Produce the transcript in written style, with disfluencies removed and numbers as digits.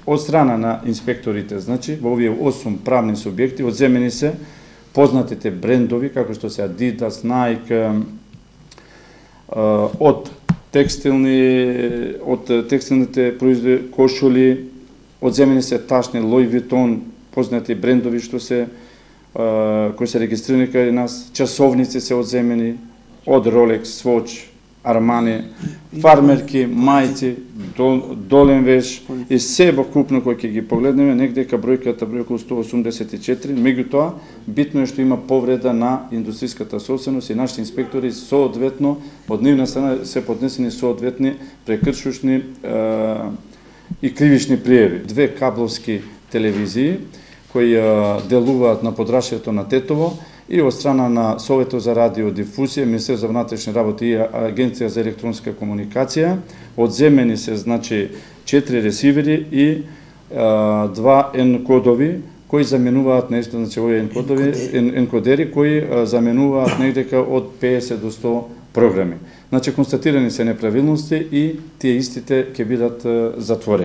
Од страна на инспекторите, значи, во овие 8 правни субјекти одземени се познатите брендови, како што се Adidas, Nike, од текстилните производи, кошули, одземени се ташни Louis Vuitton, познати брендови што се кои се регистрирани кај нас, часовници се одземени од Rolex, Swatch, Armani, фармерки, мајци, долен веш и себокупно кој ќе ги погледнеме, негде ка бројката број околу 184, меѓутоа битно е што има повреда на индустријската собственост и нашите инспектори соодветно од нивна страна се поднесени соодветни прекршушни и кривични пријави. 2 кабловски телевизии кои делуваат на подрашјето на Тетово и од страна на Советот за радиодифузија, Министерството за внатрешни работи и Агенција за електронска комуникација, одземени се значи 4 ресивери и 2 енкодови кои заменуваат нешто, значи овие енкодери кои заменуваат негдека од 50 до 100 програми. Значи констатирани се неправилности и тие истите ќе бидат затворени.